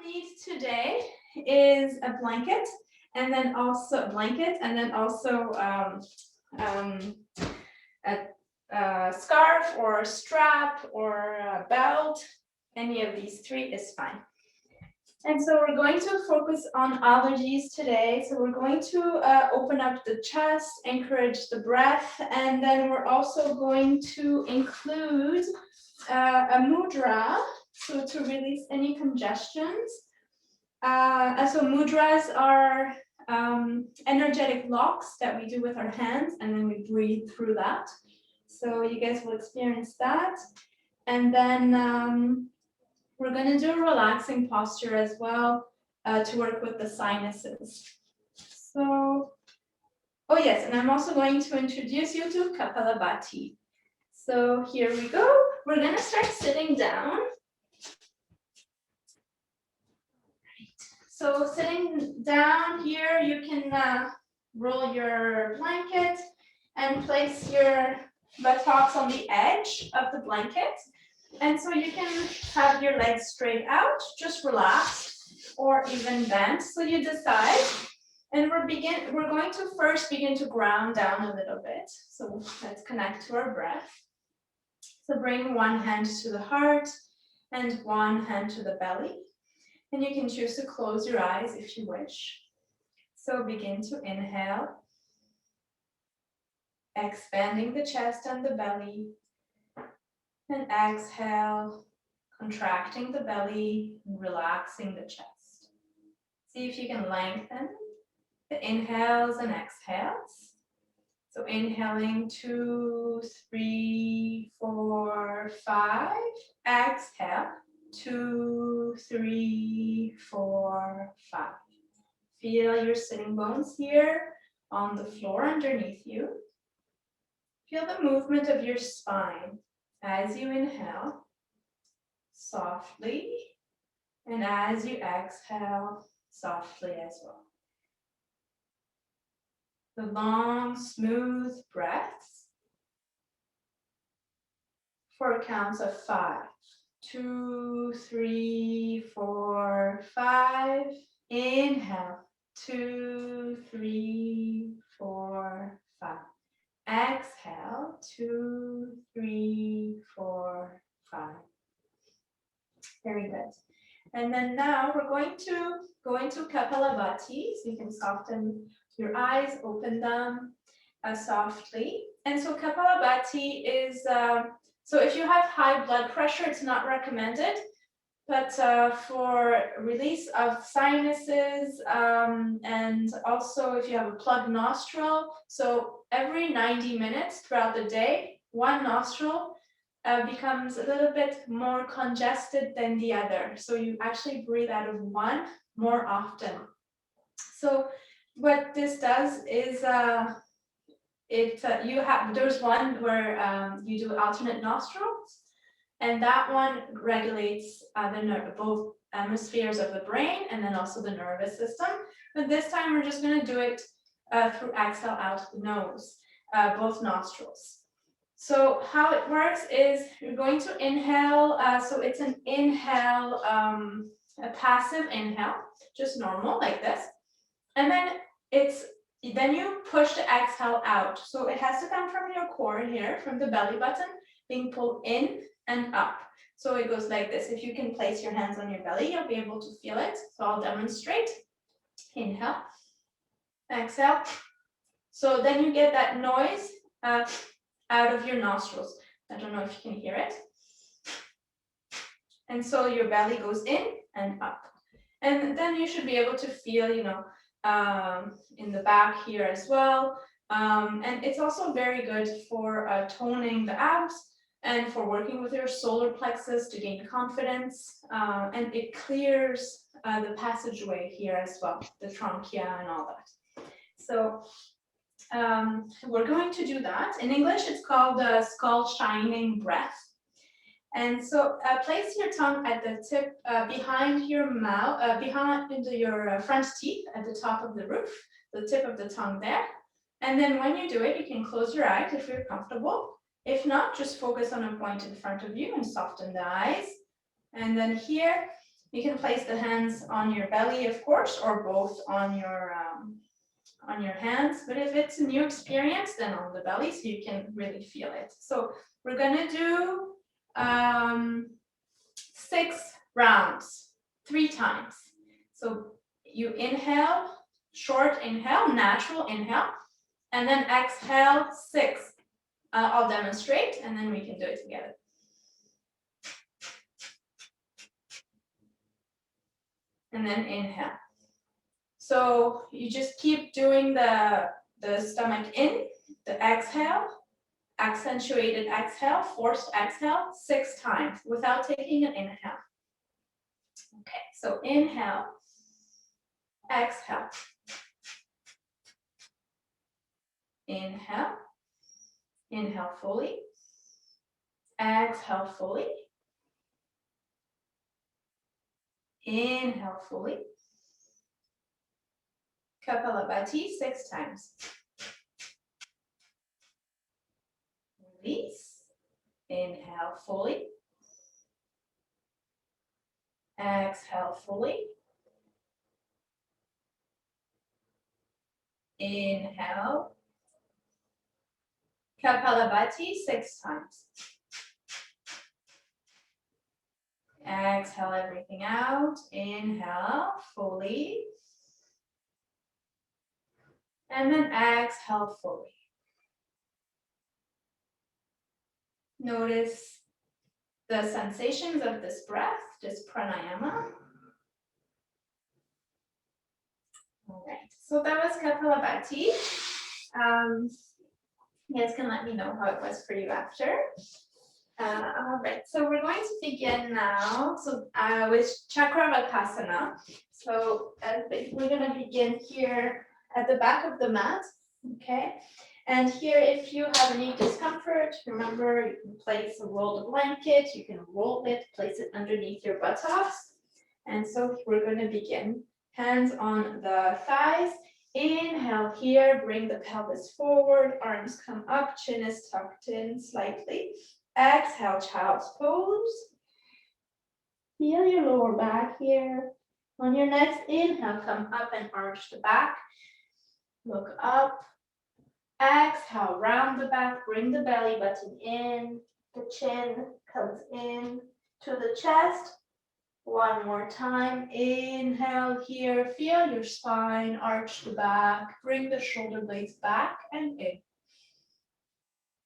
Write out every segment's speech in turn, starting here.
need today is a blanket, and then also a scarf or a strap or a belt. Any of these three is fine. And so we're going to focus on allergies today. So we're going to open up the chest, encourage the breath, and then we're also going to include a mudra, so to release any congestions. So mudras are energetic locks that we do with our hands, and then we breathe through that. So you guys will experience that. And then we're going to do a relaxing posture as well to work with the sinuses. So, oh yes, and I'm also going to introduce you to Kapalabhati. So here we go. We're going to start sitting down. So sitting down here, you can roll your blanket and place your buttocks on the edge of the blanket. And so you can have your legs straight out, just relax, or even bent. So you decide. And we're going to first begin to ground down a little bit. So let's connect to our breath. So bring one hand to the heart and one hand to the belly. And you can choose to close your eyes if you wish. So begin to inhale, expanding the chest and the belly. And exhale, contracting the belly, relaxing the chest. See if you can lengthen the inhales and exhales. So inhaling 2, 3, 4, 5. Exhale, 2, 3, 4, 5. Feel your sitting bones here on the floor underneath you. Feel the movement of your spine as you inhale, softly, and as you exhale, softly as well. The long, smooth breaths for counts of 5. 2, 3, 4, 5. Inhale. 2, 3, 4, 5. Exhale. 2, 3, 4, 5. Very good. And then now we're going to go into Kapalabhati. So you can soften your eyes, open them softly. And so Kapalabhati is, so if you have high blood pressure, it's not recommended. But for release of sinuses and also if you have a plugged nostril, so every 90 minutes throughout the day, one nostril becomes a little bit more congested than the other. So you actually breathe out of one more often. So what this does is there's one where you do alternate nostrils, and that one regulates both hemispheres of the brain and then also the nervous system. But this time we're just going to do it through exhale out the nose, both nostrils. So how it works is you're going to inhale. So it's an inhale, a passive inhale, just normal like this. And then you push the exhale out. So it has to come from your core here, from the belly button, being pulled in and up. So it goes like this. If you can place your hands on your belly, you'll be able to feel it. So I'll demonstrate. Inhale, exhale. So then you get that noise out of your nostrils. I don't know if you can hear it. And so your belly goes in and up. And then you should be able to feel, in the back here as well. And it's also very good for toning the abs and for working with your solar plexus to gain confidence. And it clears the passageway here as well, the trachea and all that. So we're going to do that. In English, it's called the skull shining breath. And so place your tongue at the tip behind your mouth, behind your front teeth at the top of the roof, the tip of the tongue there. And then when you do it, you can close your eyes if you're comfortable. If not, just focus on a point in front of you and soften the eyes. And then here, You can place the hands on your belly, of course, or both on your hands. But if it's a new experience, then on the belly, so you can really feel it. So we're gonna do 6 rounds, 3 times. So you inhale, short inhale, natural inhale, and then exhale 6. I'll demonstrate, and then we can do it together. And then inhale. So you just keep doing the stomach in, the exhale, accentuated exhale, forced exhale 6 times without taking an inhale. Okay, so inhale, exhale, inhale, inhale fully, exhale fully, inhale fully, Kapalabhati 6 times. Release, inhale fully, exhale fully, inhale, Kapalabhati 6 times. Exhale everything out, inhale fully, and then exhale fully. Notice the sensations of this breath, this pranayama. All right, so that was Kapalabhati. You guys can let me know how it was for you after. All right, so we're going to begin now with Chakravakasana. So we're going to begin here at the back of the mat, okay? And here, if you have any discomfort, remember you can place a rolled blanket, you can roll it, place it underneath your buttocks. And so we're going to begin. Hands on the thighs. Inhale here, bring the pelvis forward, arms come up, chin is tucked in slightly. Exhale, child's pose. Feel your lower back here. On your next inhale, come up and arch the back. Look up. Exhale, round the back, bring the belly button in. The chin comes in to the chest. One more time. Inhale here. Feel your spine, arch the back, bring the shoulder blades back and in.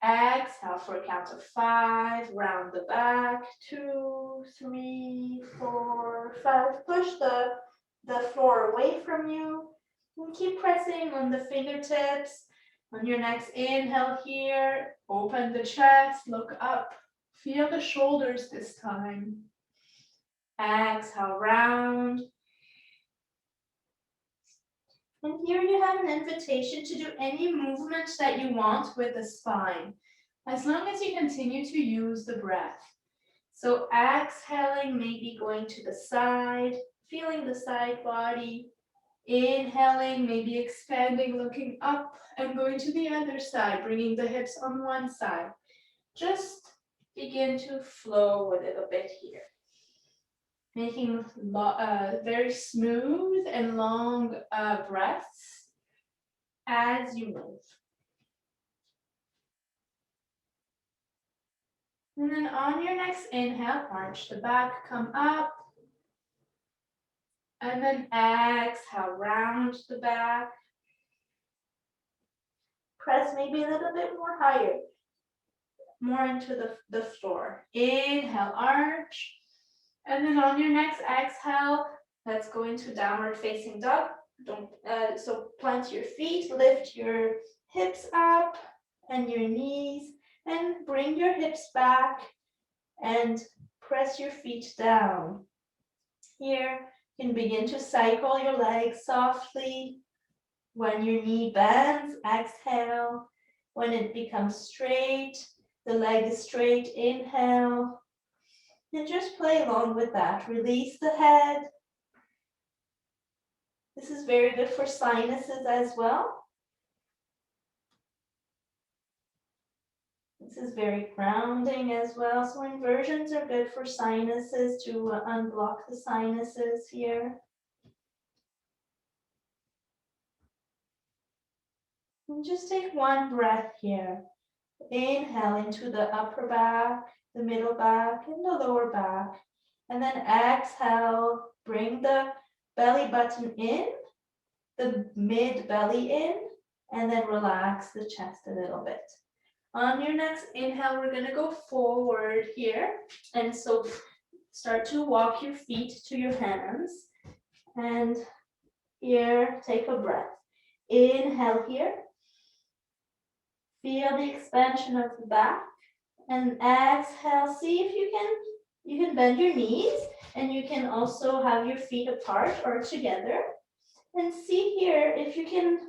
Exhale for a count of 5, round the back, 2, 3, 4, 5. Push the floor away from you. And keep pressing on the fingertips. On your next inhale here, open the chest, look up. Feel the shoulders this time. Exhale, round. And here you have an invitation to do any movement that you want with the spine, as long as you continue to use the breath. So exhaling, maybe going to the side, feeling the side body. Inhaling, maybe expanding, looking up and going to the other side, bringing the hips on one side. Just begin to flow with it a bit here. Making very smooth and long breaths as you move. And then on your next inhale, arch the back, come up. And then exhale, round the back. Press maybe a little bit more higher, more into the floor. Inhale, arch. And then on your next exhale, let's go into downward facing dog. So plant your feet, lift your hips up and your knees, and bring your hips back and press your feet down. Here, you can begin to cycle your legs softly. When your knee bends, exhale. When it becomes straight, the leg is straight, inhale. And just play along with that. Release the head. This is very good for sinuses as well. This is very grounding as well. So inversions are good for sinuses, to unblock the sinuses here. And just take one breath here. Inhale into the upper back, the middle back, and the lower back. And then exhale, bring the belly button in, the mid belly in, and then relax the chest a little bit. On your next inhale, we're gonna go forward here. And so start to walk your feet to your hands. And here, take a breath. Inhale here. Feel the expansion of the back. And exhale, see if you can bend your knees, and you can also have your feet apart or together. And see here if you can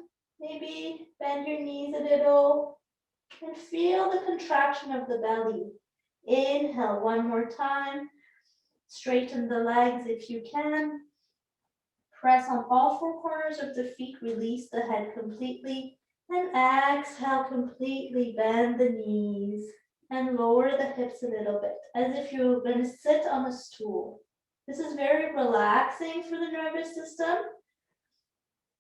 maybe bend your knees a little. And feel the contraction of the belly. Inhale one more time. Straighten the legs if you can. Press on all four corners of the feet. Release the head completely. And exhale, completely bend the knees. And lower the hips a little bit, as if you're going to sit on a stool. This is very relaxing for the nervous system.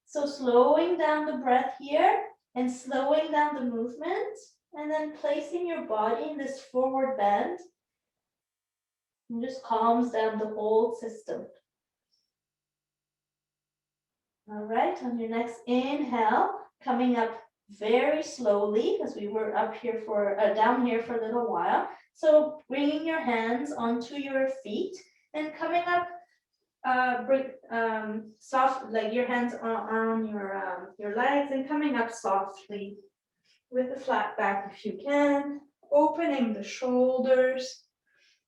So slowing down the breath here. And slowing down the movement, and then placing your body in this forward bend, and just calms down the whole system. All right, on your next inhale, coming up very slowly, because we were up here for down here for a little while. So bringing your hands onto your feet and coming up. Soft, like your hands on your legs, and coming up softly with a flat back if you can. Opening the shoulders.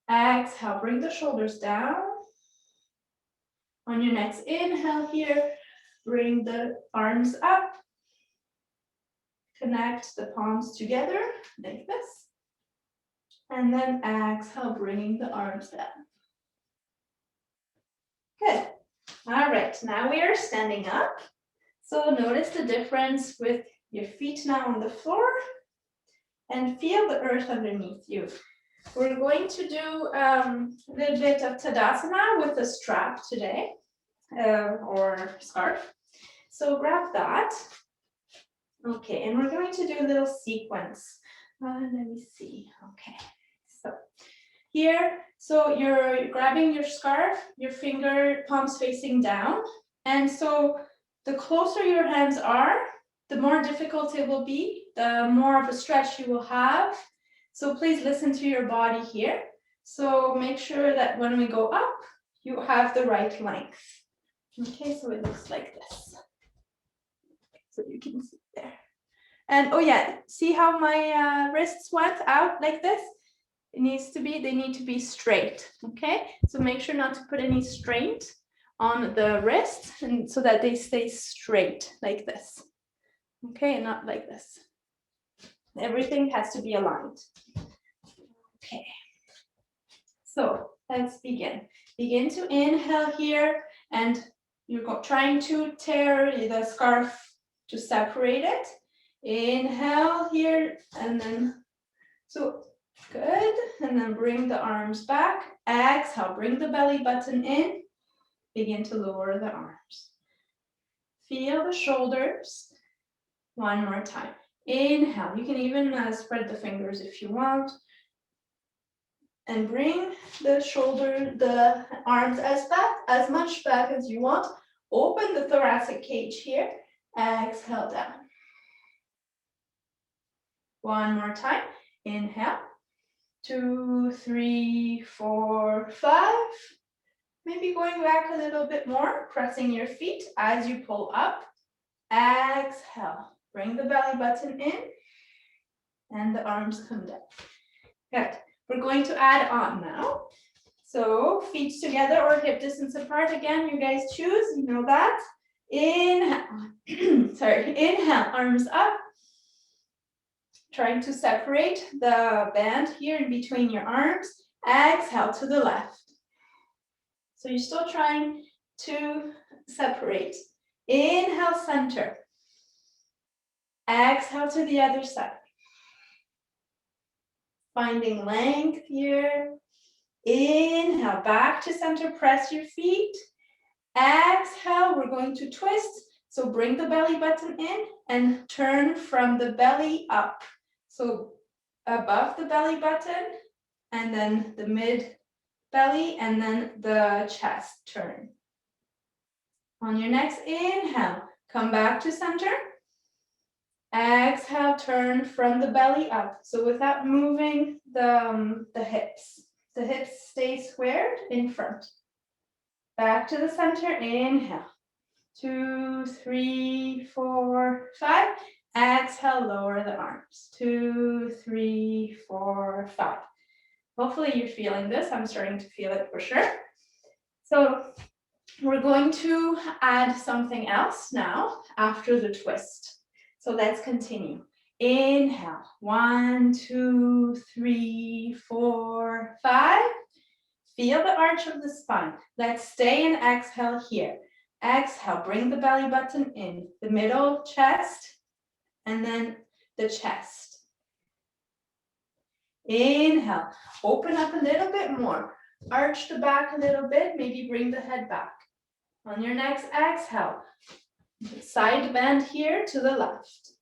Exhale, bring the shoulders down. On your next inhale here, bring the arms up. Connect the palms together like this. And then exhale, bringing the arms down. Good. All right, now we are standing up. So notice the difference with your feet now on the floor, and feel the earth underneath you. We're going to do a little bit of Tadasana with a strap today, or scarf. So grab that. Okay, and we're going to do a little sequence. Let me see. Okay, so here, so you're grabbing your scarf, your finger palms facing down. And so the closer your hands are, the more difficult it will be, the more of a stretch you will have. So please listen to your body here. So make sure that when we go up, you have the right length. Okay, so it looks like this. So you can see there. And oh yeah, see how my wrists went out like this? They need to be straight, okay? So make sure not to put any strain on the wrist, and so that they stay straight like this, okay? And not like this. Everything has to be aligned. Okay, so let's begin. Begin to inhale here, and you're trying to tear the scarf to separate it. Inhale here, and then, so good, and then bring the arms back. Exhale, bring the belly button in. Begin to lower the arms. Feel the shoulders. One more time. Inhale, you can even spread the fingers if you want. And bring the arms as much back as you want. Open the thoracic cage here. Exhale down. One more time. Inhale. 2, 3, 4, 5. Maybe going back a little bit more, pressing your feet as you pull up. Exhale. Bring the belly button in, and the arms come down. Good. We're going to add on now. So feet together or hip distance apart. Again, you guys choose, you know that. Inhale, sorry, inhale, arms up. Trying to separate the band here in between your arms. Exhale to the left. So you're still trying to separate. Inhale, center. Exhale to the other side. finding length here. Inhale, back to center, press your feet. Exhale, we're going to twist. So bring the belly button in and turn from the belly up. So above the belly button, and then the mid belly, and then the chest turn. On your next inhale, come back to center. Exhale, turn from the belly up. So without moving the hips. The hips stay squared in front. Back to the center, inhale. 2, 3, 4, 5. Exhale, lower the arms. 2, 3, 4, 5. Hopefully you're feeling this. I'm starting to feel it for sure. So we're going to add something else now after the twist. So let's continue. Inhale, 1, 2, 3, 4, 5. Feel the arch of the spine. Let's stay and exhale here. Exhale, bring the belly button in, the middle chest, and then the chest. Inhale, open up a little bit more. Arch the back a little bit, maybe bring the head back. On your next exhale, side bend here to the left.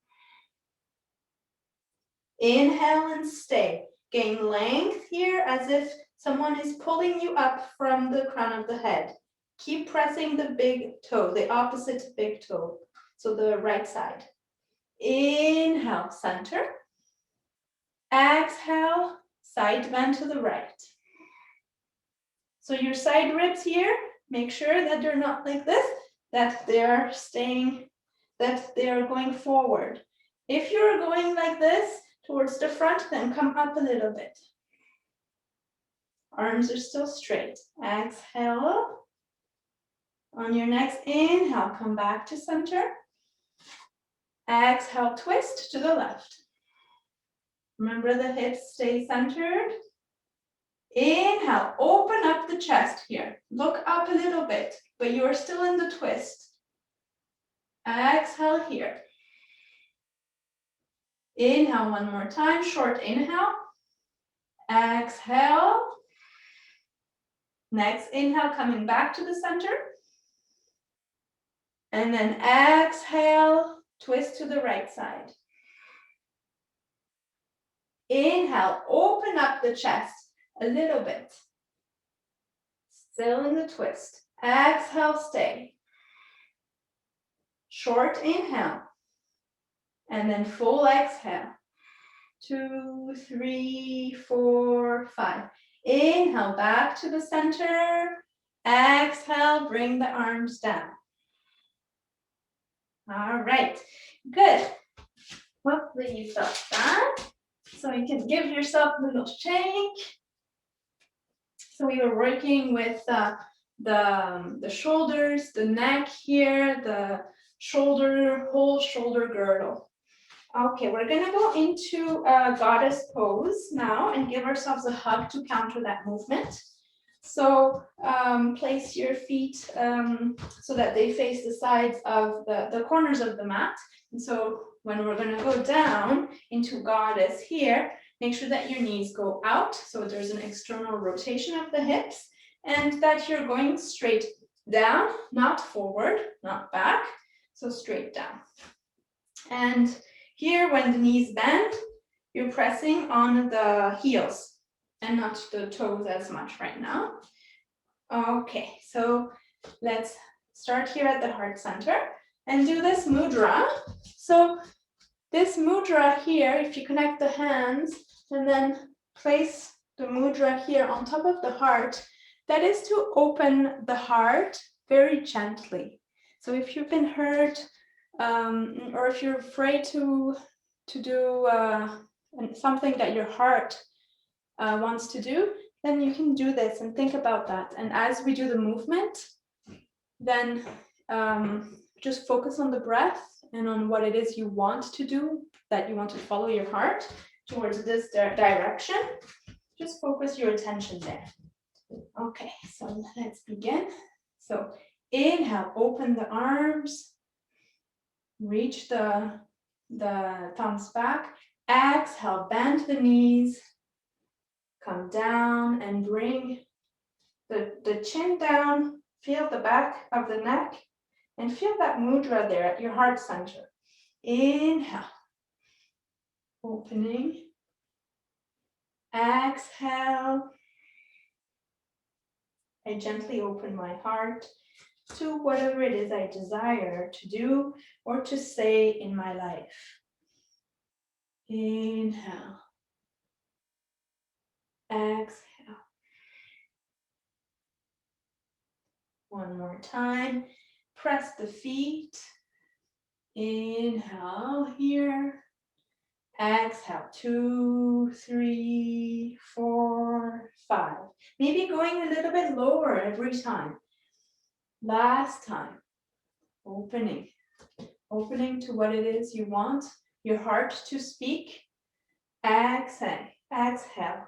Inhale and stay. Gain length here as if someone is pulling you up from the crown of the head. Keep pressing the big toe, the opposite big toe, so the right side. Inhale, center. Exhale, side bend to the right. So your side ribs here, make sure that they're not like this, that they are staying, that they are going forward. If you're going like this towards the front, then come up a little bit. Arms are still straight. Exhale. On your next inhale, come back to center. Exhale, twist to the left. Remember the hips stay centered. Inhale, open up the chest here. Look up a little bit, but you're still in the twist. Exhale here. Inhale one more time, short inhale. Exhale. Next inhale, coming back to the center. And then exhale, twist to the right side. Inhale, open up the chest a little bit. Still in the twist. Exhale, stay. Short inhale. And then full exhale. 2, 3, 4, 5. Inhale, back to the center. Exhale, bring the arms down. All right, good. Hopefully you felt that. So you can give yourself a little shake. So we were working with the shoulders, the neck here, the shoulder, whole shoulder girdle. Okay, we're gonna go into a goddess pose now and give ourselves a hug to counter that movement. So place your feet so that they face the sides of the corners of the mat. And so when we're gonna go down into goddess here, make sure that your knees go out. So there's an external rotation of the hips and that you're going straight down, not forward, not back. So straight down. And here, when the knees bend, you're pressing on the heels and not the toes as much right now. Okay, so let's start here at the heart center and do this mudra. So this mudra here, if you connect the hands and then place the mudra here on top of the heart, that is to open the heart very gently. So if you've been hurt, or if you're afraid to do something that your heart wants to do, then you can do this and think about that. And as we do the movement, then just focus on the breath and on what it is you want to do, that you want to follow your heart towards this direction. Just focus your attention there. Okay, so let's begin. So inhale, open the arms. Reach the thumbs back. Exhale, bend the knees. come down and bring the chin down. Feel the back of the neck and feel that mudra there at your heart center. Inhale, opening. Exhale. I gently open my heart to whatever it is I desire to do or to say in my life. Inhale. Exhale. One more time. Press the feet. Inhale here. Exhale. 2, 3, 4, 5. Maybe going a little bit lower every time. Last time. Opening. Opening to what it is you want your heart to speak. Exhale. Exhale.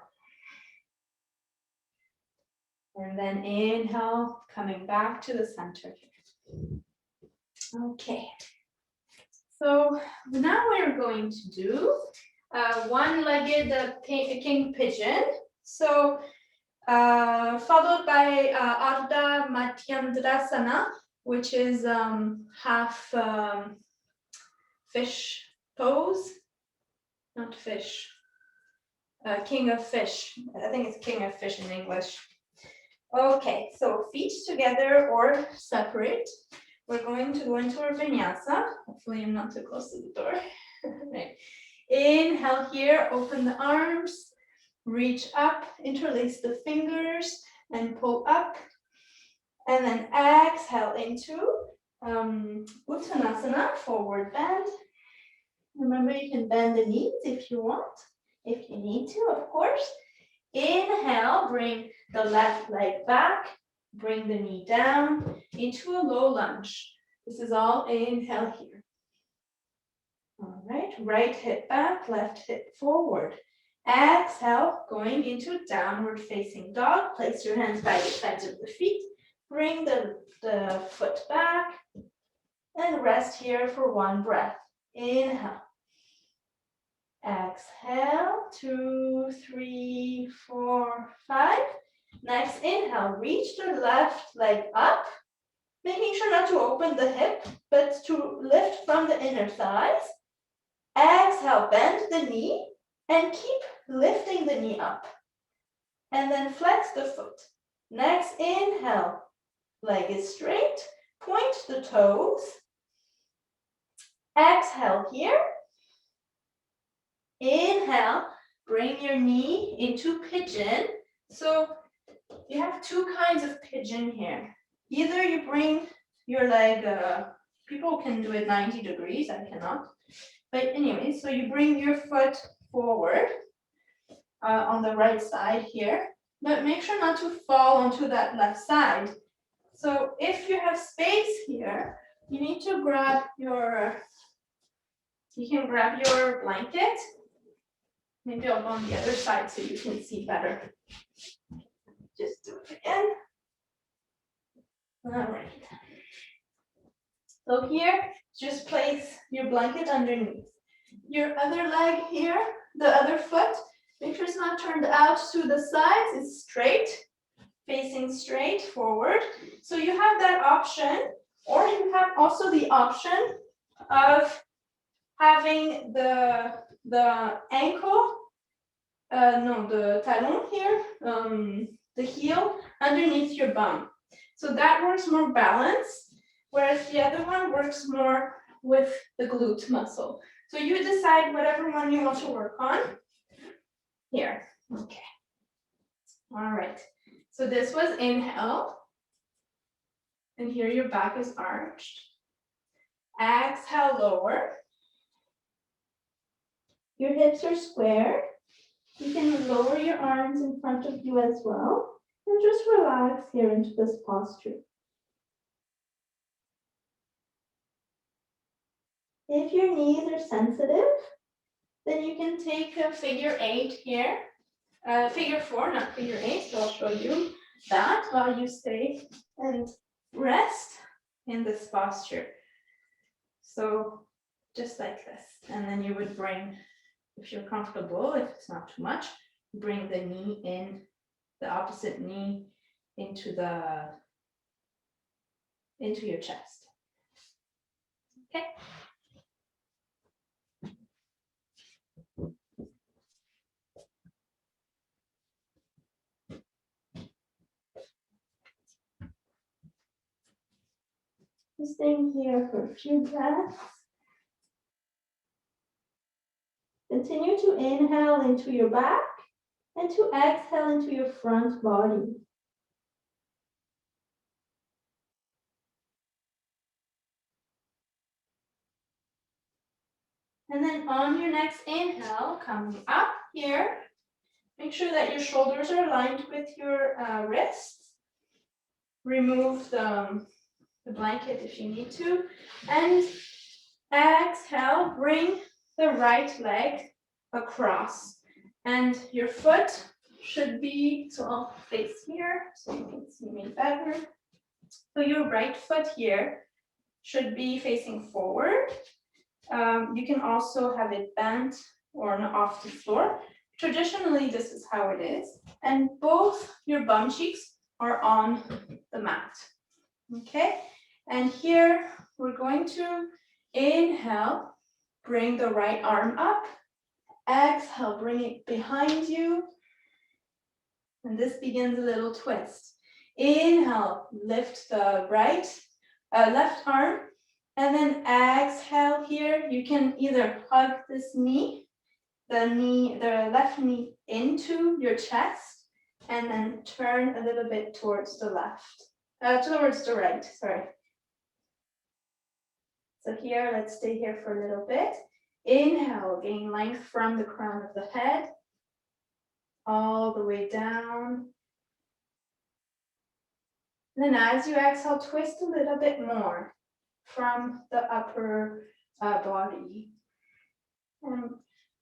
And then inhale, coming back to the center. Okay. So now we're going to do one-legged king pigeon. So followed by Ardha Matyandasana, which is half fish pose, not fish, king of fish. I think it's king of fish in English. Okay, so feet together or separate. We're going to go into our vinyasa. Hopefully I'm not too close to the door. Right. Inhale here, open the arms, reach up, interlace the fingers and pull up. And then exhale into Uttanasana, forward bend. Remember, you can bend the knees if you want, if you need to, of course. Inhale, bring the left leg back, bring the knee down into a low lunge. This is all inhale here. All right, right hip back, left hip forward. Exhale, going into downward facing dog. Place your hands by the sides of the feet. Bring the foot back and rest here for one breath. Inhale. Exhale, 2, 3, 4, 5. Next inhale, reach the left leg up, making sure not to open the hip, but to lift from the inner thighs. Exhale, bend the knee and keep lifting the knee up. And then flex the foot. Next inhale, leg is straight, point the toes. Exhale here. Inhale, bring your knee into pigeon. So you have two kinds of pigeon here. Either you bring your leg, people can do it 90 degrees, I cannot. But anyway, so you bring your foot forward on the right side here, but make sure not to fall onto that left side. So if you have space here, you need to grab your, you can grab your blanket. Maybe I'll go on the other side so you can see better. Just do it again. All right. So here, just place your blanket underneath. Your other leg here, the other foot, make sure it's not turned out to the sides, it's straight, facing straight forward. So you have that option, or you have also the option of having the ankle, the talon here, the heel underneath your bum. So that works more balanced, whereas the other one works more with the glute muscle. So you decide whatever one you want to work on here. Okay. All right. So this was inhale. And here your back is arched. Exhale, lower. Your hips are square. You can lower your arms in front of you as well. And just relax here into this posture. If your knees are sensitive, then you can take a figure 8 here. Figure 4, not figure 8. So I'll show you that while you stay and rest in this posture. So just like this. And then you would bring, if you're comfortable, if it's not too much, bring the knee in, the opposite knee into your chest. Okay. Staying here for a few breaths. Continue to inhale into your back and to exhale into your front body. And then on your next inhale, coming up here, make sure that your shoulders are aligned with your wrists. Remove the blanket if you need to. And exhale, bring the right leg across. And your foot should be, so I'll face here so you can see me better. So your right foot here should be facing forward. You can also have it bent or off the floor. Traditionally, this is how it is. And both your bum cheeks are on the mat. Okay, and here we're going to inhale, bring the right arm up. Exhale, bring it behind you. And this begins a little twist. Inhale, lift the left arm. And then exhale here, you can either hug this knee, the left knee into your chest, and then turn a little bit towards the right, sorry. So here, let's stay here for a little bit. Inhale, gain length from the crown of the head, all the way down. And then as you exhale, twist a little bit more from the upper body. And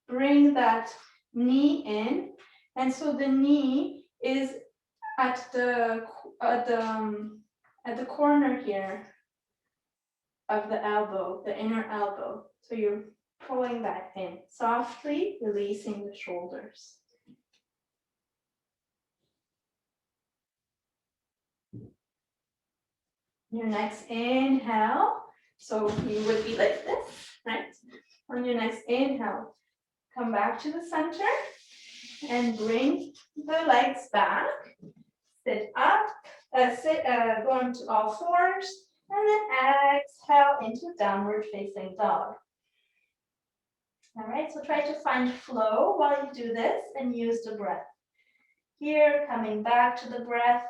bring that knee in. And so the knee is at the corner here of the elbow, the inner elbow. So you're pulling that in, softly releasing the shoulders. Your next inhale, so you would be like this, right? On your next inhale, come back to the center and bring the legs back. Sit up, go into all fours, and then exhale into downward facing dog. All right, so try to find flow while you do this and use the breath. Here, coming back to the breath.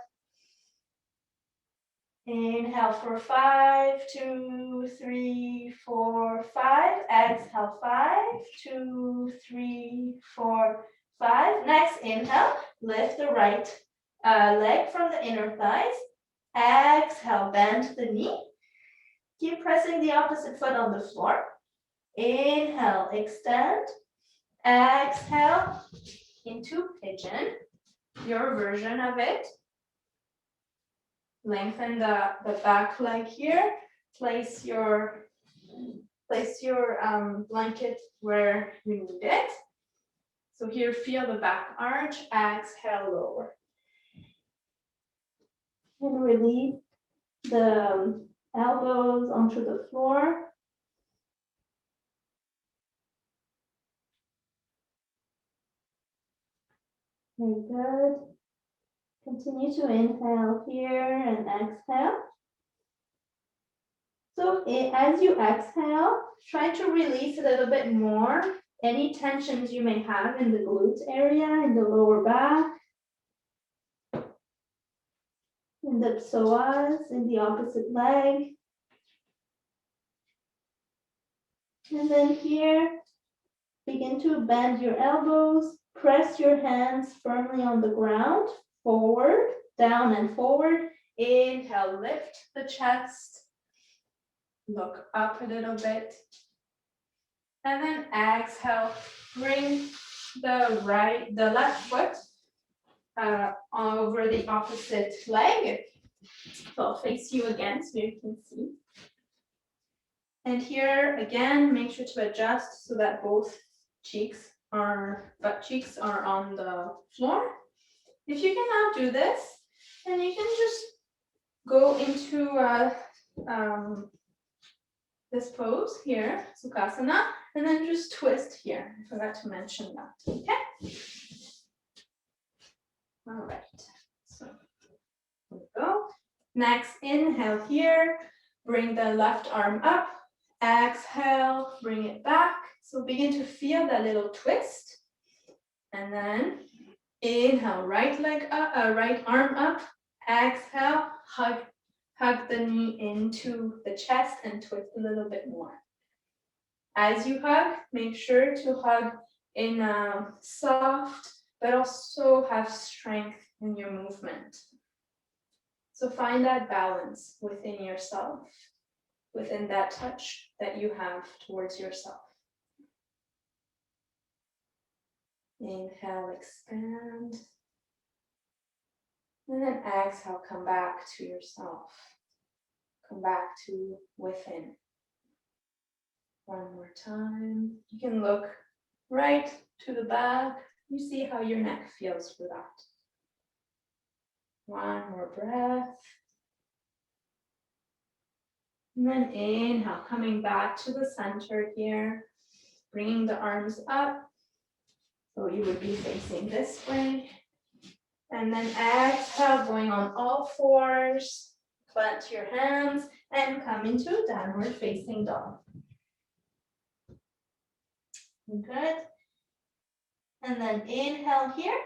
Inhale for 5, 2, 3, 4, 5. Exhale, 5, 2, 3, 4, 5. Next inhale, lift the right leg from the inner thighs. Exhale, bend the knee. Keep pressing the opposite foot on the floor. Inhale, extend. Exhale, into pigeon, your version of it. Lengthen the back leg here. Place your blanket where you need it. So here, feel the back arch. Exhale, lower. And release the elbows onto the floor. Very good. Continue to inhale here and exhale. So as you exhale, try to release a little bit more any tensions you may have in the glute area, in the lower back, in the psoas, in the opposite leg. And then here, begin to bend your elbows, press your hands firmly on the ground, forward, down and forward. Inhale, lift the chest. Look up a little bit. And then exhale, bring the left foot over the opposite leg. So I'll face you again so you can see. And here again, make sure to adjust so that both cheeks our butt cheeks are on the floor. If you cannot do this, then you can just go into this pose here, Sukhasana, and then just twist here. I forgot to mention that, okay? All right, so here we go. Next, inhale here, bring the left arm up, exhale, bring it back. So begin to feel that little twist. And then inhale, right leg up, right arm up, exhale, hug the knee into the chest and twist a little bit more. As you hug, make sure to hug in a soft, but also have strength in your movement. So find that balance within yourself, within that touch that you have towards yourself. Inhale, expand. And then exhale, come back to yourself. Come back to within. One more time. You can look right to the back. You see how your neck feels for that. One more breath. And then inhale, coming back to the center here. Bringing the arms up. So you would be facing this way. And then exhale, going on all fours. Plant your hands and come into downward facing dog. Good. And then inhale here.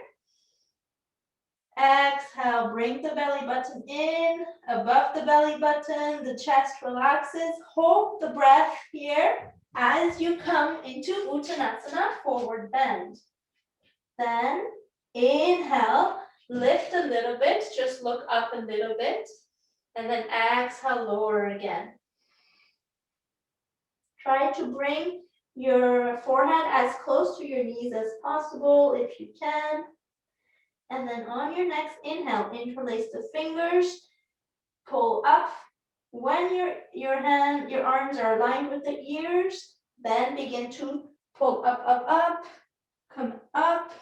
Exhale, bring the belly button in, above the belly button, the chest relaxes. Hold the breath here as you come into Uttanasana, forward bend. Then inhale, lift a little bit, just look up a little bit. And then exhale, lower again. Try to bring your forehead as close to your knees as possible if you can. And then on your next inhale, interlace the fingers, pull up. When your arms are aligned with the ears, then begin to pull up, up, up, come up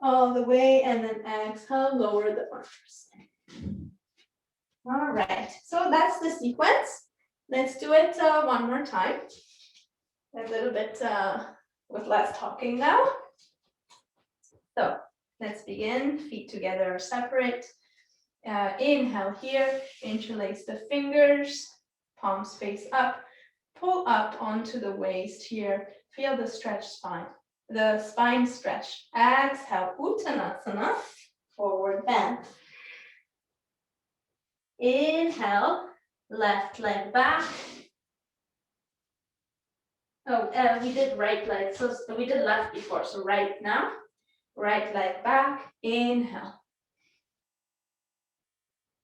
all the way, and then exhale, lower the arms. All right, so that's the sequence. Let's do it one more time. A little bit with less talking now. So let's begin. Feet together or separate. Inhale here, interlace the fingers, palms face up, pull up onto the waist here. Feel the stretched spine, the spine stretch. Exhale, Uttanasana, forward bend. Inhale, left leg back. Oh, we did right leg, so we did left before, so right now. Right leg back, inhale.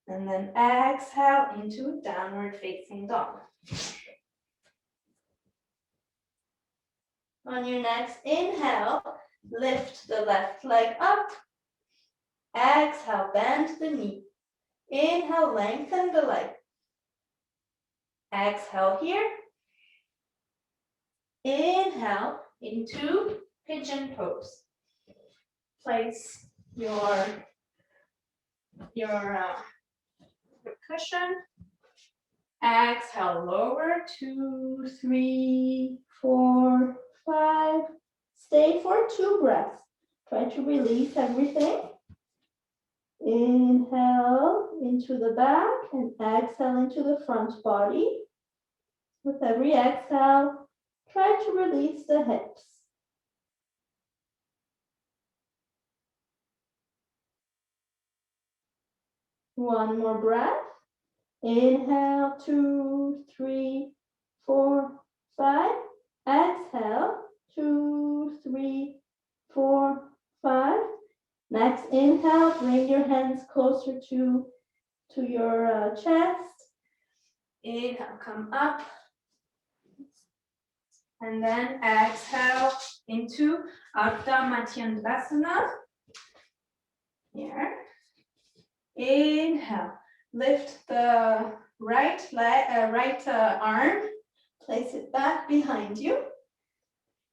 And then exhale into downward facing dog. On your next inhale, lift the left leg up. Exhale, bend the knee. Inhale, lengthen the leg. Exhale here. Inhale into pigeon pose. Place your cushion. Exhale, lower, 2, 3, 4, 5. Stay for 2 breaths. Try to release everything. Inhale into the back and exhale into the front body. With every exhale, try to release the hips. One more breath. Inhale, 2, 3, 4, 5. Exhale, 2, 3, 4, 5. Next inhale, bring your hands closer to your chest. Inhale, come up. And then exhale into Ardha Matyandasana. Here. Inhale, lift the right arm, place it back behind you.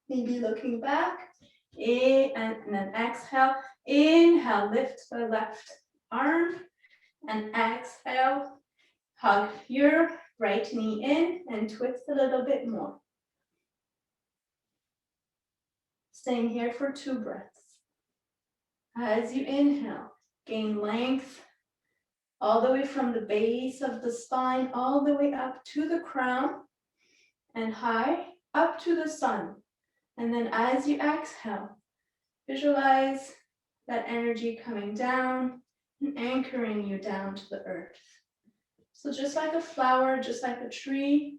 Maybe looking back. And then exhale. Inhale, lift the left arm. And exhale, hug your right knee in and twist a little bit more. Staying here for 2 breaths. As you inhale, gain length all the way from the base of the spine, all the way up to the crown and high, up to the sun. And then as you exhale, visualize that energy coming down and anchoring you down to the earth. So just like a flower, just like a tree,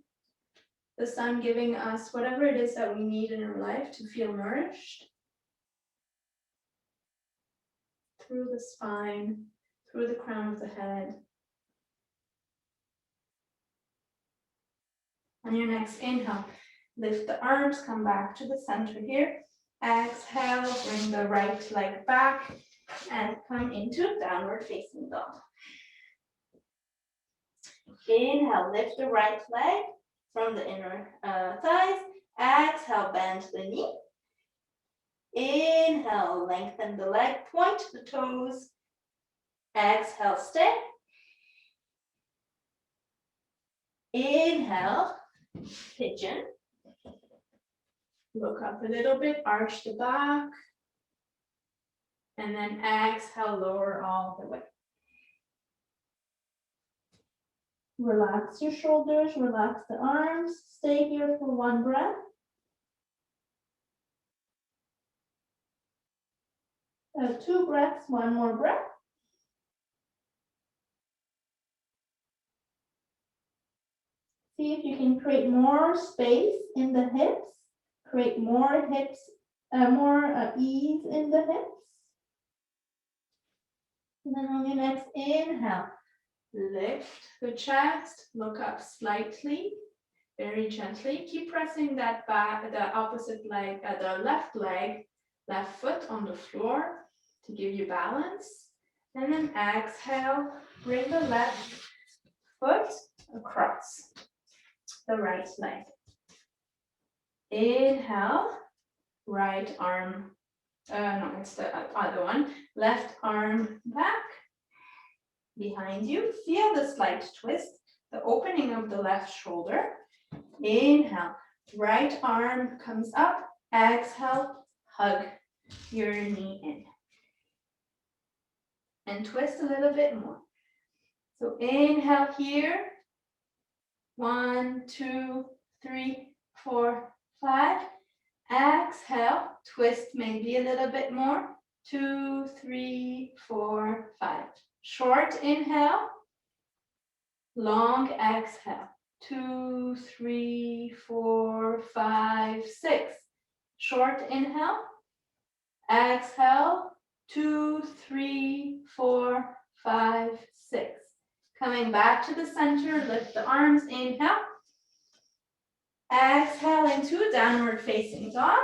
the sun giving us whatever it is that we need in our life to feel nourished. Through the spine, through the crown of the head. On your next inhale, lift the arms, come back to the center here. Exhale, bring the right leg back and come into downward facing dog. Inhale, lift the right leg from the inner thighs. Exhale, bend the knee. Inhale, lengthen the leg, point the toes. Exhale, stay. Inhale, pigeon. Look up a little bit, arch the back. And then exhale, lower all the way. Relax your shoulders, relax the arms. Stay here for 1 breath. 2 breaths, 1 more breath. See if you can create more space in the hips. Create more hips, more ease in the hips. And then on your next inhale, lift the chest, look up slightly, very gently. Keep pressing that back, the opposite leg, the left leg, left foot on the floor to give you balance. And then exhale, bring the left foot across the right leg. Inhale, right arm, no, it's the other one. Left arm back, behind you. Feel the slight twist, the opening of the left shoulder. Inhale, right arm comes up. Exhale, hug your knee in. And twist a little bit more. So inhale here. 1, 2, 3, 4, 5. Exhale, twist maybe a little bit more. 2, 3, 4, 5. Short inhale, long exhale. 2, 3, 4, 5, 6. Short inhale, exhale. 2, 3, 4, 5, 6. Coming back to the center, lift the arms, inhale. Exhale into downward facing dog.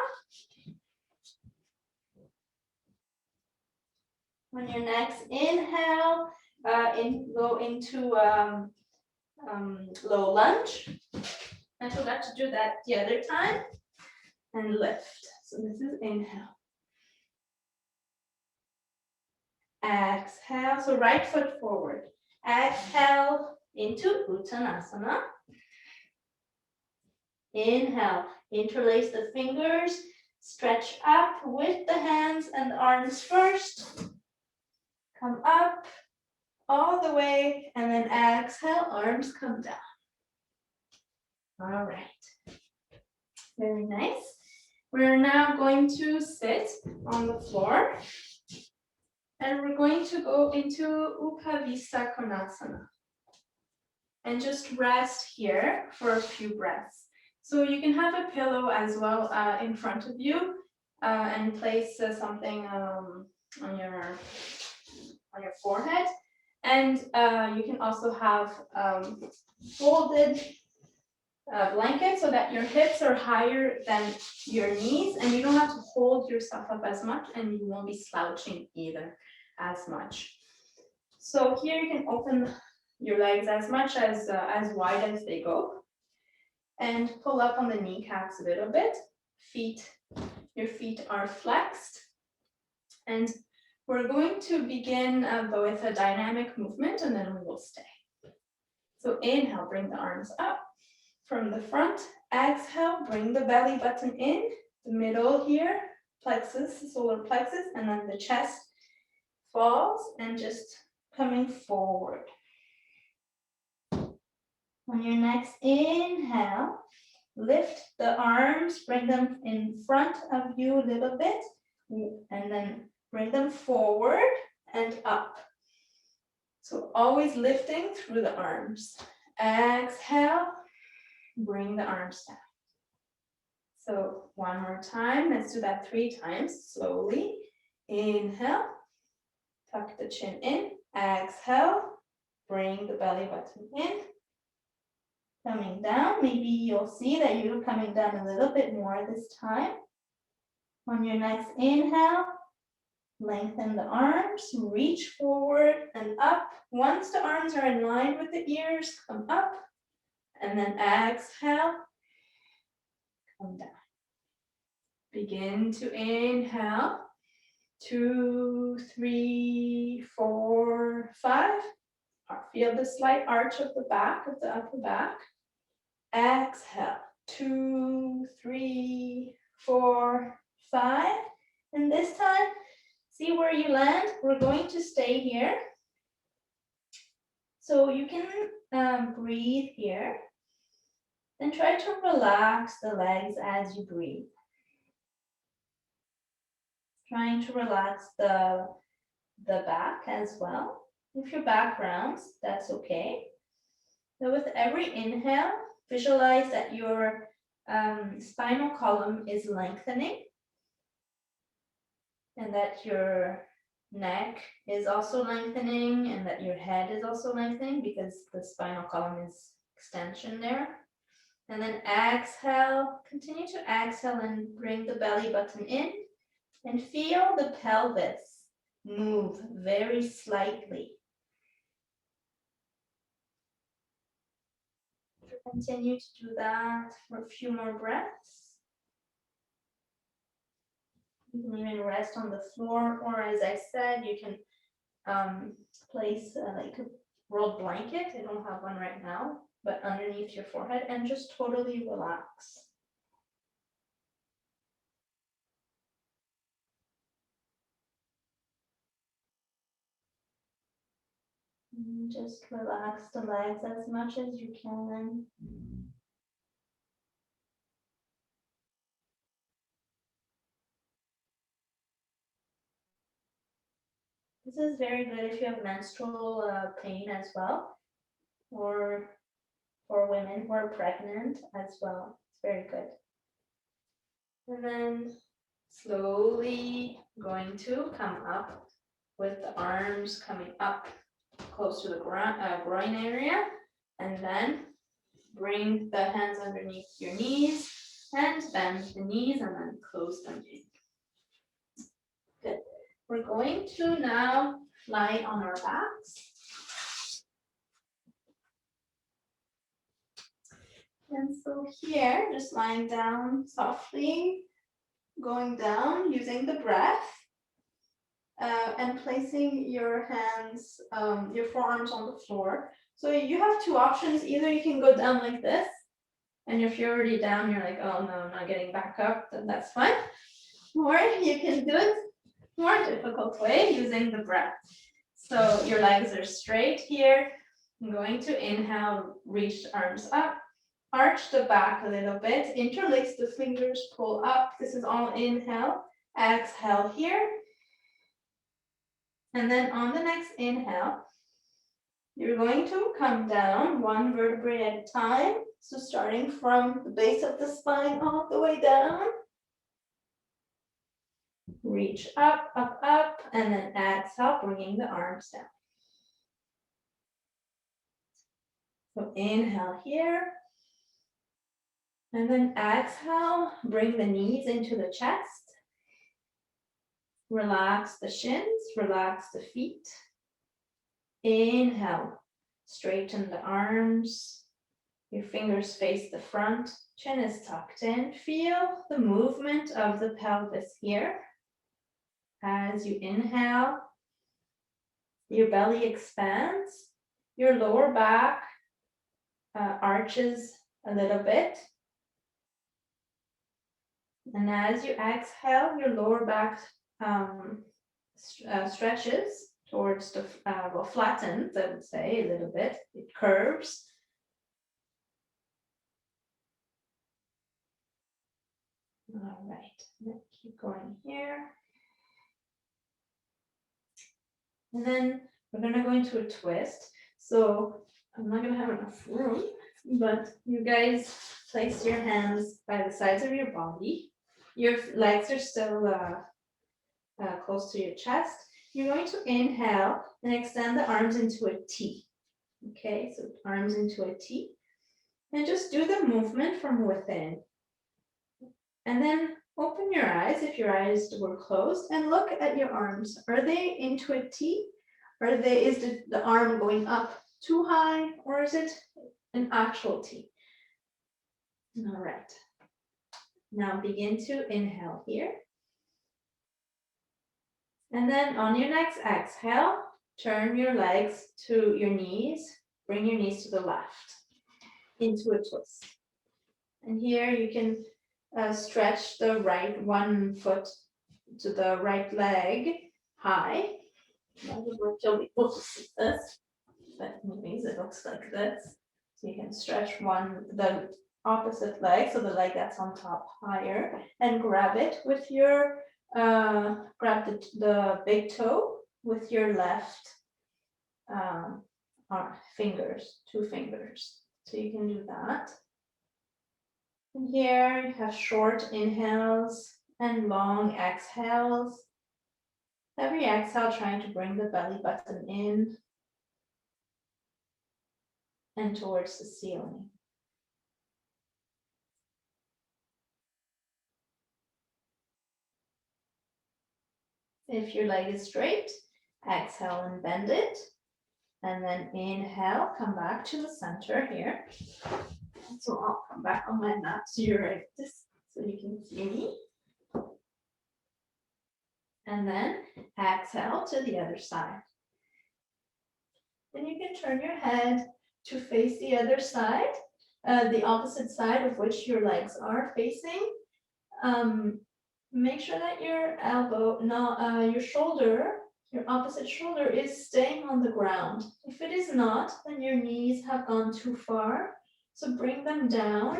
On your next inhale, go into low lunge. I forgot to do that the other time. And lift. So this is inhale. Exhale, so right foot forward. Exhale into Uttanasana. Inhale, interlace the fingers, stretch up with the hands and arms first. Come up all the way, and then exhale, arms come down. All right. Very nice. We're now going to sit on the floor. And we're going to go into Upavista Konasana. And just rest here for a few breaths. So you can have a pillow as well in front of you and place something on your forehead. And you can also have folded blanket so that your hips are higher than your knees and you don't have to hold yourself up as much and you won't be slouching either as much. So here you can open your legs as much as wide as they go and pull up on the kneecaps a little bit. Your feet are flexed. And we're going to begin with a dynamic movement, and then we will stay. So inhale, bring the arms up from the front. Exhale, bring the belly button in, the middle here, plexus, the solar plexus, and then the chest falls and just coming forward. On your next inhale, lift the arms, bring them in front of you a little bit, and then bring them forward and up. So always lifting through the arms. Exhale, bring the arms down. So one more time, let's do that 3 times, slowly. Inhale, tuck the chin in. Exhale, bring the belly button in. Coming down, maybe you'll see that you're coming down a little bit more this time. On your next inhale, lengthen the arms, reach forward and up. Once the arms are in line with the ears, come up. And then exhale, come down. Begin to inhale. 2, 3, 4, 5. Feel the slight arch of the back, of the upper back. Exhale. 2, 3, 4, 5. And this time, see where you land. We're going to stay here. So you can breathe here. And try to relax the legs as you breathe. Trying to relax the back as well. If your back rounds, that's okay. So with every inhale, visualize that your spinal column is lengthening and that your neck is also lengthening and that your head is also lengthening because the spinal column is extension there. And then exhale, continue to exhale and bring the belly button in and feel the pelvis move very slightly. Continue to do that for a few more breaths. You can even rest on the floor, or as I said, you can place like a rolled blanket. I don't have one right now, but underneath your forehead and just totally relax. And just relax the legs as much as you can. This is very good if you have menstrual pain as well, or for women who are pregnant as well. It's very good. And then slowly going to come up with the arms coming up close to the groin area, and then bring the hands underneath your knees and bend the knees and then close them in. Good. We're going to now lie on our backs. And so here, just lying down softly, going down using the breath, and placing your hands, your forearms on the floor. So you have 2 options. Either you can go down like this, and if you're already down, you're like, oh no, I'm not getting back up, then that's fine. Or you can do it more difficult way using the breath. So your legs are straight here. I'm going to inhale, reach the arms up, arch the back a little bit, interlace the fingers, pull up. This is all inhale. Exhale here. And then on the next inhale, you're going to come down 1 vertebrae at a time. So starting from the base of the spine all the way down. Reach up, up, up, and then exhale, bringing the arms down. So inhale here. And then exhale, bring the knees into the chest. Relax the shins, relax the feet. Inhale, straighten the arms. Your fingers face the front, chin is tucked in. Feel the movement of the pelvis here. As you inhale, your belly expands, your lower back arches a little bit. And as you exhale, your lower back stretches towards the, well, flattens, I would say, a little bit. It curves. All right, let's keep going here. And then we're gonna go into a twist. So I'm not gonna have enough room, but you guys place your hands by the sides of your body. Your legs are still close to your chest. You're going to inhale and extend the arms into a T. Okay, so arms into a T. And just do the movement from within. And then open your eyes if your eyes were closed and look at your arms. Are they into a T? Is the arm going up too high, or is it an actual T? All right. Now begin to inhale here. And then on your next exhale, turn your legs to your knees. Bring your knees to the left into a twist. And here you can stretch the right one foot to the right leg high. I don't know if you'll be able to see this, but anyways, it looks like this. So you can stretch the opposite leg, so the leg that's on top higher, and grab it with your, grab the big toe with your left fingers, 2 fingers. So you can do that. And here you have short inhales and long exhales. Every exhale trying to bring the belly button in and towards the ceiling. If your leg is straight, exhale and bend it. And then inhale, come back to the center here. So I'll come back on my mat to your right, so you can see me. And then exhale to the other side. Then you can turn your head to face the other side, the opposite side of which your legs are facing. Make sure that your elbow, your shoulder, your opposite shoulder is staying on the ground. If it is not, then your knees have gone too far. So bring them down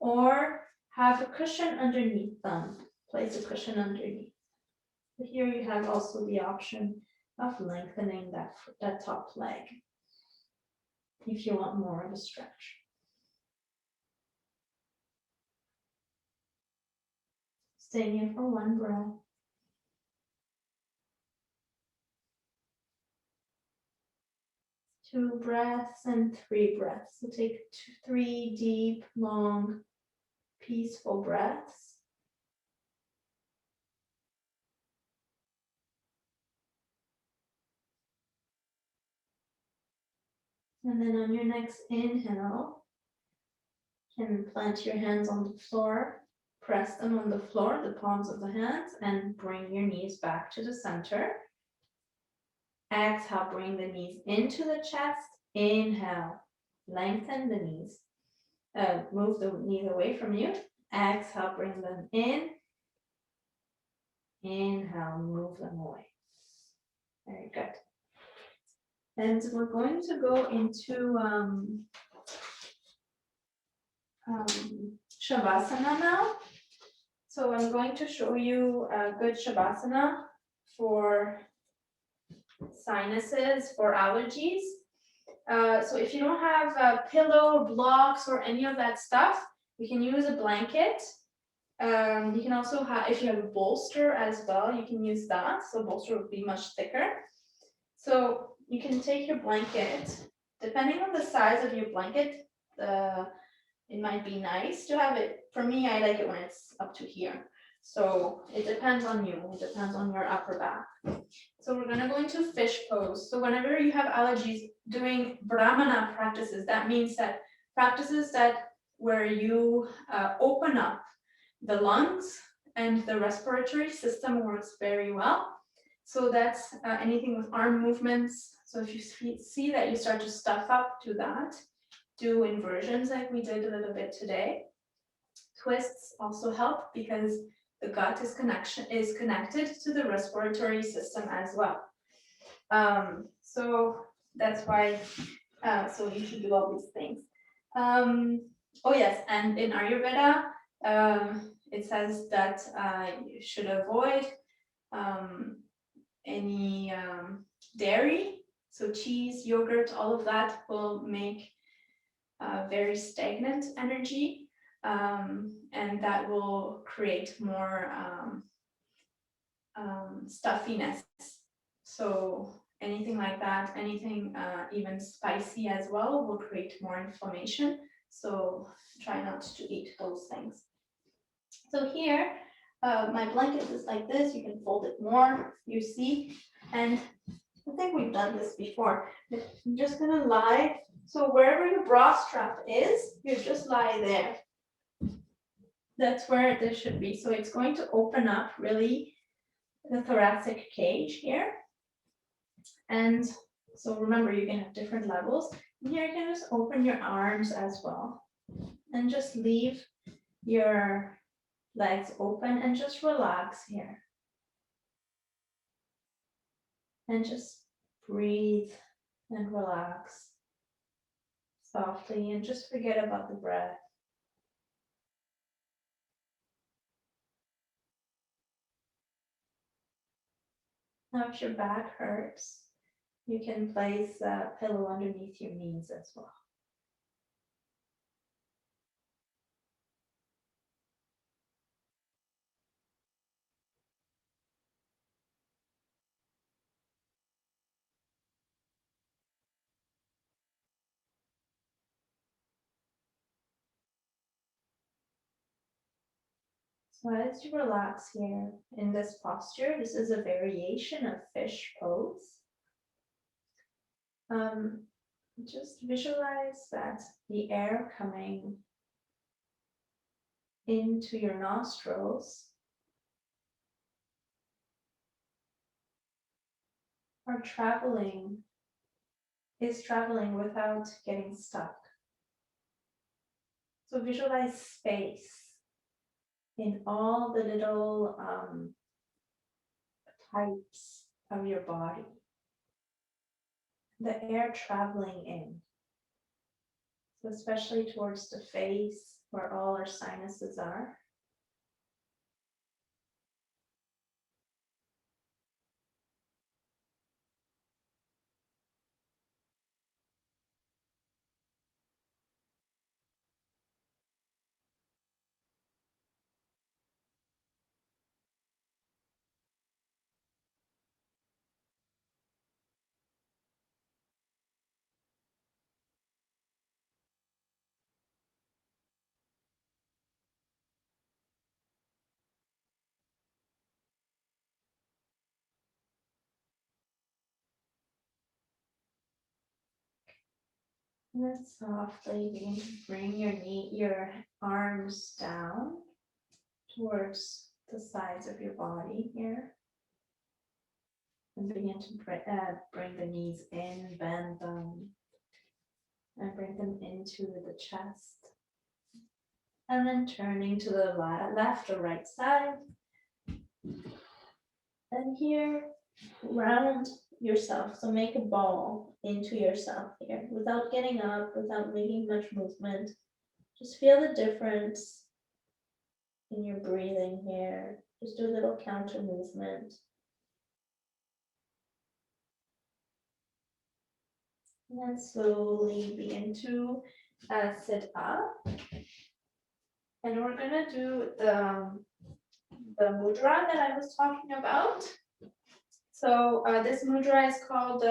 or have a cushion underneath them. Place a cushion underneath. But here you have also the option of lengthening that top leg if you want more of a stretch. Stay here for 1 breath. 2 breaths and 3 breaths. So take 3 deep, long, peaceful breaths. And then on your next inhale, you can plant your hands on the floor, press them on the floor, the palms of the hands, and bring your knees back to the center. Exhale, bring the knees into the chest. Inhale, lengthen the knees. Move the knees away from you. Exhale, bring them in. Inhale, move them away. Very good. And we're going to go into Shavasana now. So I'm going to show you a good Shavasana for sinuses, for allergies. So if you don't have a pillow, blocks, or any of that stuff, you can use a blanket. You can also have, if you have a bolster as well, you can use that. So bolster would be much thicker. So you can take your blanket, depending on the size of your blanket, it might be nice to have it. For me, I like it when it's up to here. So it depends on you, it depends on your upper back. So we're gonna go into fish pose. So whenever you have allergies, doing Brahmana practices, that means that practices that where you open up the lungs and the respiratory system works very well. So that's anything with arm movements. So if you see that you start to stuff up, do that. Do inversions like we did a little bit today. Twists also help because the gut is connected to the respiratory system as well. So that's why, so you should do all these things. Oh yes, and in Ayurveda, it says that you should avoid any dairy. So cheese, yogurt, all of that will make very stagnant energy, and that will create more stuffiness. So anything like that, anything even spicy as well will create more inflammation. So try not to eat those things. So here, my blanket is like this. You can fold it more, you see. And I think we've done this before. I'm just gonna lie. So wherever your bra strap is, you just lie there. That's where this should be. So it's going to open up really the thoracic cage here. And so remember, you can have different levels. And here you can just open your arms as well. And just leave your legs open and just relax here. And just breathe and relax softly and just forget about the breath. Now, if your back hurts, you can place a pillow underneath your knees as well. So as you relax here in this posture, this is a variation of fish pose. Just visualize that the air coming into your nostrils is traveling without getting stuck. So visualize space in all the little pipes of your body. The air traveling in. So especially towards the face where all our sinuses are. And then softly begin to bring your arms down towards the sides of your body here. And begin to bring the knees in, bend them, and bring them into the chest. And then turning to the left or right side. And here, round yourself. So make a ball into yourself here without getting up, without making much movement. Just feel the difference in your breathing here. Just do a little counter movement. And then slowly begin to sit up. And we're gonna do the mudra that I was talking about. So this mudra is called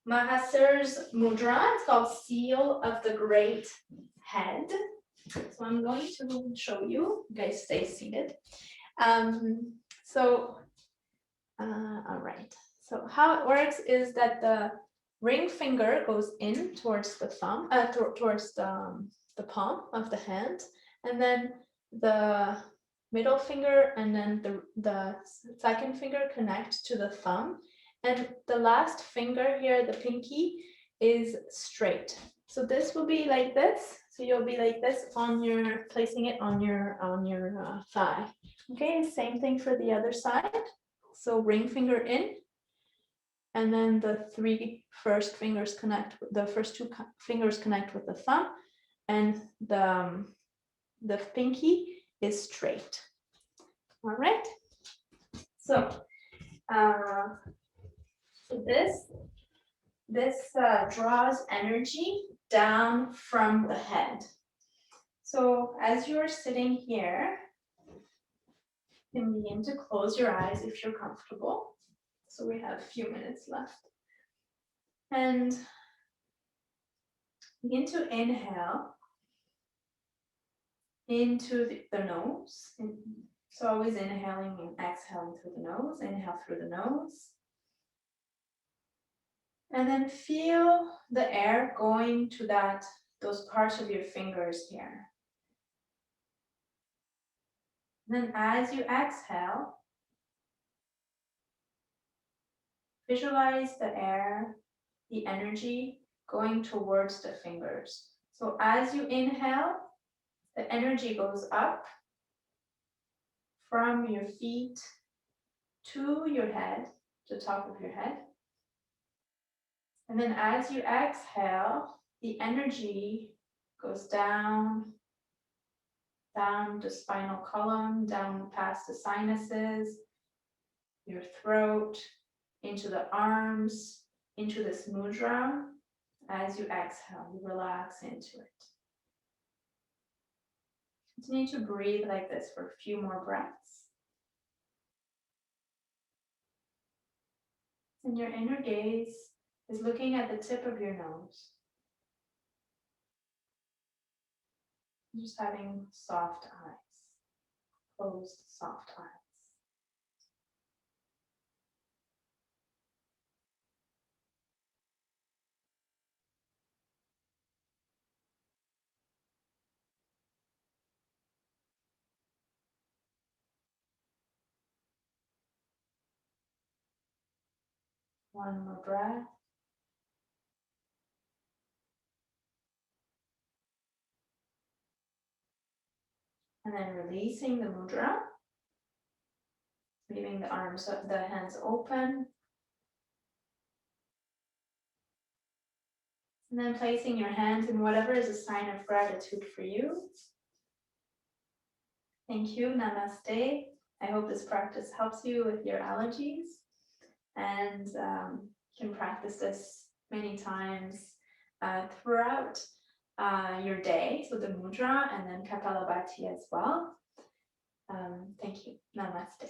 Mahasir's mudra. It's called Seal of the Great Head. So I'm going to show you. You guys stay seated. All right. So how it works is that ring finger goes in towards the thumb, towards the palm of the hand, and then the middle finger and then the second finger connect to the thumb, and the last finger here, the pinky, is straight. So this will be like this. So you'll be like this on your, placing it on your thigh. Okay, same thing for the other side. So ring finger in, and then the first two fingers connect with the thumb, and the pinky is straight. All right. So this draws energy down from the head. So as you're sitting here, you can begin to close your eyes if you're comfortable. So we have a few minutes left. And begin to inhale into the nose. So always inhaling and exhaling through the nose. Inhale through the nose. And then feel the air going to those parts of your fingers here. And then as you exhale, visualize the air, the energy going towards the fingers. So as you inhale, the energy goes up from your feet to your head, the top of your head. And then as you exhale, the energy goes down the spinal column, down past the sinuses, your throat, into the arms, into this mudra. As you exhale, you relax into it. Continue to breathe like this for a few more breaths. And your inner gaze is looking at the tip of your nose. Just having soft eyes, closed soft eyes. One more breath. And then releasing the mudra, leaving the hands open. And then placing your hands in whatever is a sign of gratitude for you. Thank you, namaste. I hope this practice helps you with your allergies, and you can practice this many times throughout your day. So the mudra and then Kapalabhati as well. Thank you. Namaste.